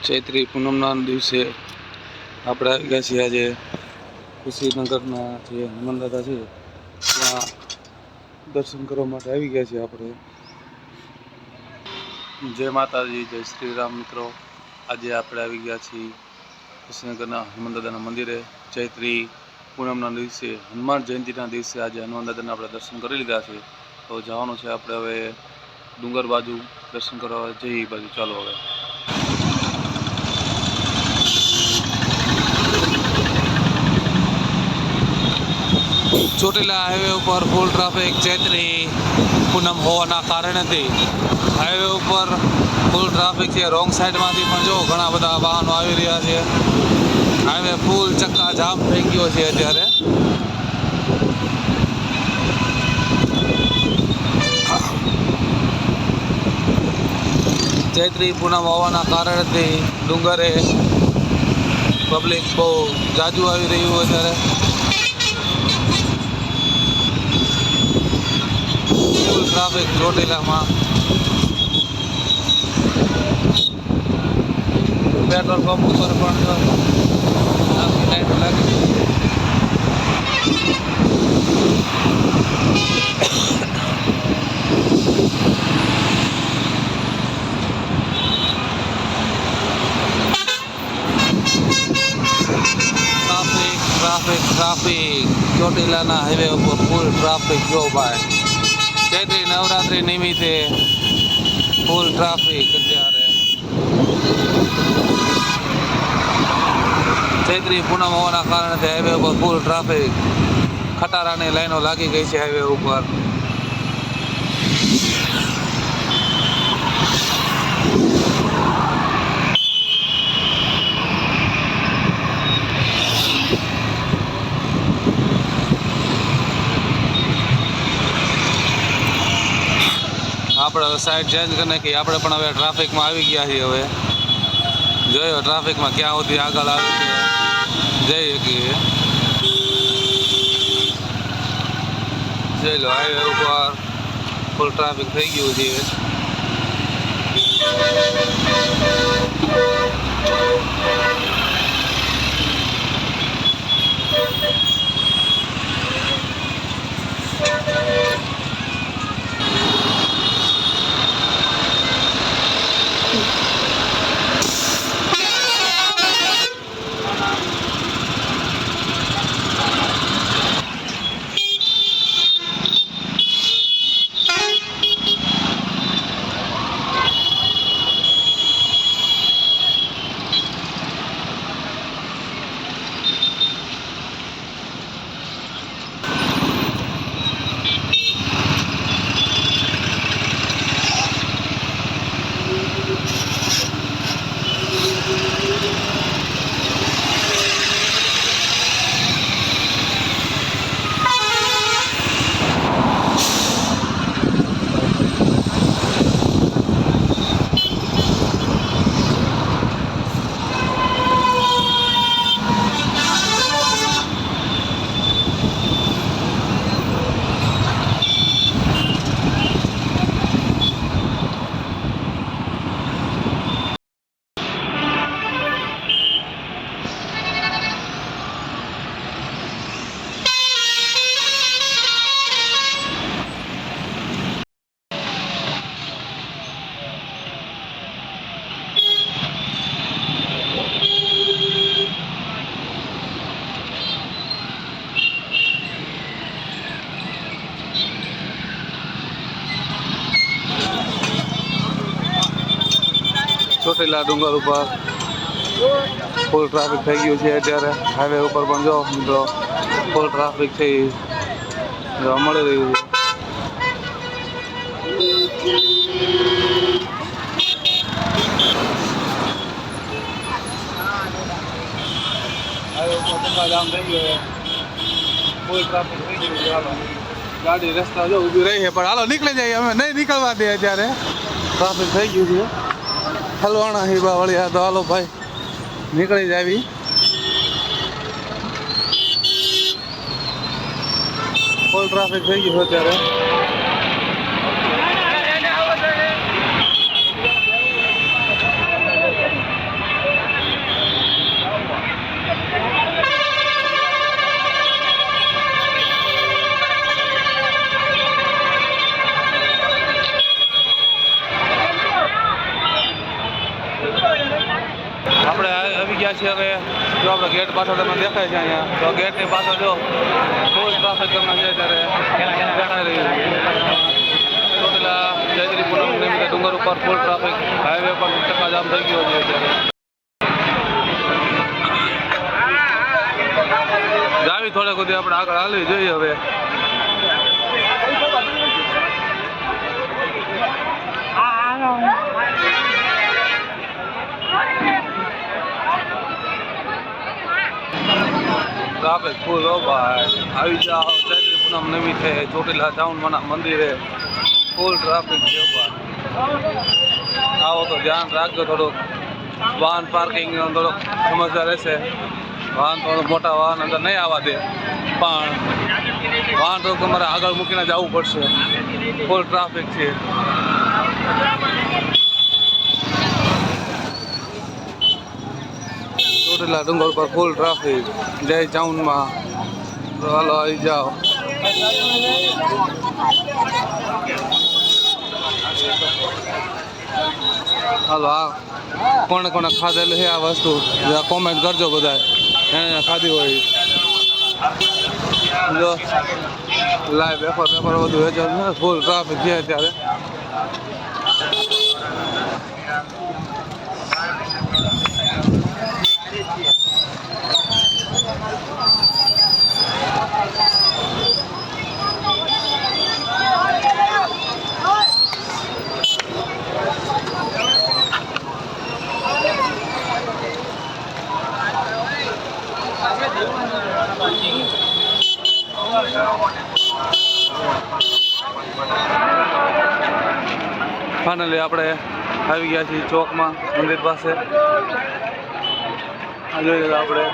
ચૈત્રી પૂનમના દિવસે આપણે આવી ગયા છીએ આજે કુશીનગરના જે હનુમાન દાદા છે ત્યાં દર્શન કરવા માટે આવી ગયા છીએ આપણે. જય માતાજી, જય શ્રી રામ મિત્રો. આજે આપણે આવી ગયા છીએ કુશીનગરના હનુમાન દાદાના મંદિરે. ચૈત્રી પૂનમના દિવસે, હનુમાન જયંતિના દિવસે આજે હનુમાન દાદાના આપણે દર્શન કરી લીધા છે. તો જવાનું છે આપણે હવે ડુંગર બાજુ દર્શન કરવા જઈએ બાજુ. ચાલો હવે. ચોટીલા હાઈવે ઉપર ફૂલ ટ્રાફિક ચૈત્રી પૂનમ હોવાના કારણેથી હાઈવે ઉપર ફૂલ ટ્રાફિક છે. રોંગ સાઈડમાંથી પણ જો ઘણા બધા વાહનો આવી રહ્યા છે. હાઈવે ફૂલ ચક્કા જામ થઈ ગયો છે અત્યારે. ચૈત્રી પૂનમ હોવાના કારણેથી ડુંગરે પબ્લિક બહુ જાજુ આવી રહ્યું અત્યારે. ફૂલ ટ્રાફિક ચોટીલામાં. પેટ્રોલ પંપ ઉપર પણ લાઈટ લાગી. ટ્રાફિક ચોટીલાના હાઈવે ઉપર ફૂલ ટ્રાફિક. જો ભાઈ, ચૈત્રી નવરાત્રિ નિમિત્તે ફૂલ ટ્રાફિક અત્યારે. ચૈત્રી પૂનમ હોવાના કારણે હાઈવે ઉપર ફૂલ ટ્રાફિક. ખટારાની લાઈનો લાગી ગઈ છે હાઈવે ઉપર. આપણે સાઈડ ચેન્જ કરી નાખી. આપણે પણ હવે ટ્રાફિકમાં આવી ગયા છીએ. હવે જોયો ટ્રાફિકમાં ક્યાં સુધી આગળ આવે છે, જઈ શકીએ. જોઈ લો, હાઈવે ઉપર ફૂલ ટ્રાફિક થઈ ગયું છે. ચોટીલા ડુંગર ઉપર ફૂલ ટ્રાફિક થઈ ગયું છે અત્યારે. હાઈવે ઉપર પણ જો મિત્રો ફૂલ ટ્રાફિક છે જોવા મળી રહ્યું છે. હાઈવે ઉપર ચક્કા જામ થઈ ગયો, ફૂલ ટ્રાફિક થઈ ગયું છે. હાલો, ગાડી રસ્તા જો ઊભી રહી છે, પણ હાલો નીકળી જાય. અમે નહીં નીકળવા દે અત્યારે, ટ્રાફિક થઈ ગયું છે. હલવાણા હીબા વળ્યા તો હાલો ભાઈ નીકળી જ આવી. ફૂલ ટ્રાફિક થઈ ગયું અત્યારે. ગયા છીએ હવે જો આપણે ગેટ પાછળ તમને દેખાય છે અહીંયા તો ગેટની પાછળ જો ફૂલ ટ્રાફિક તમને છે ત્યારે દેખાઈ રહ્યું છે ચોટીલા ચૈત્રી પૂનમ નિમિત્તે ડુંગર ઉપર ફૂલ ટ્રાફિક હાઈવે પર ચક્કાજામ થઈ ગયો છે અત્યારે જાવી થોડે સુધી આપણે આગળ હાલવી જોઈએ હવે ટ્રાફિક ફૂલ હો ભાઈ આવી જાઓ ચૈત્રી પૂનમ નિમિત્તે ચોટીલા ટાઉનમાં મંદિરે ફૂલ ટ્રાફિક છે ભાઈ આવો તો ધ્યાન રાખજો થોડુંક વાહન પાર્કિંગનો થોડોક સમસ્યા રહેશે વાહન થોડું મોટા વાહન અંદર નહીં આવવા દે પણ વાહન તો તમારે આગળ મૂકીને જવું પડશે ફૂલ ટ્રાફિક છે ચોટીલા ડુંગર પર ફૂલ ટ્રાફિક જય ચાઉનમાં હાલો આવી જાઓ હાલો આ કોણે કોણે ખાધેલું છે આ વસ્તુ કોમેન્ટ કરજો બધા એને ખાધી હોય જો લાઈવ પેપર બધું વેચાતું ફૂલ ટ્રાફિક છે અત્યારે ફાઇનલી આપણે આવી ગયા છીએ ચોકમાં મંદિર પાસે આ જોઈએ આપણે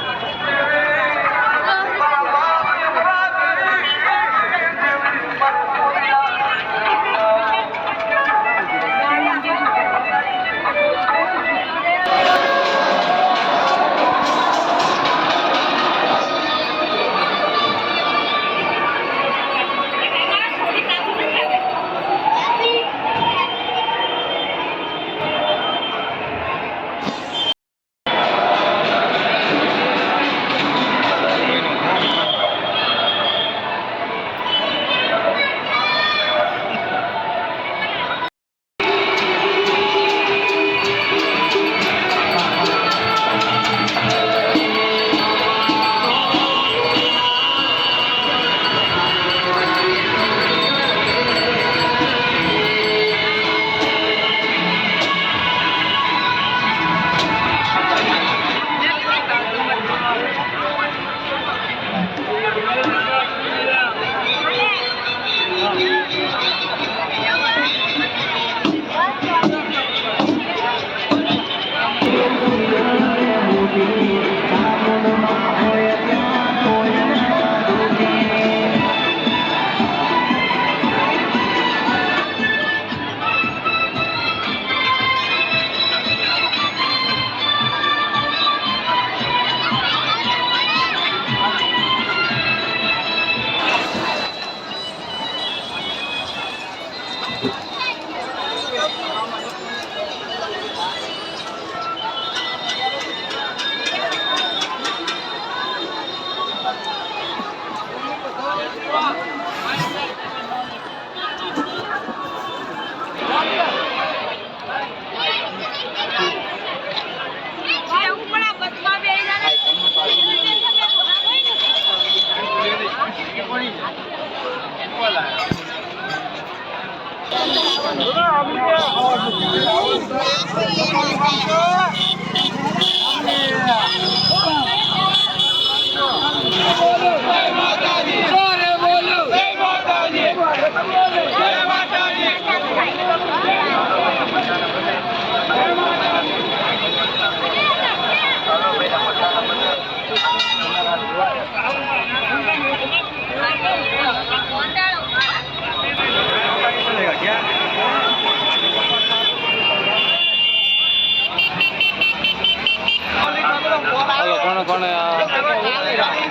કોને કોને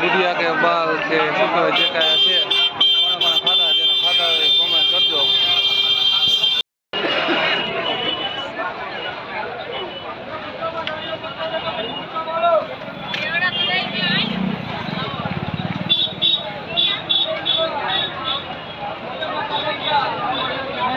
વિડિયા કે બાલ કે શું કહેવાય જે કાંઈ છે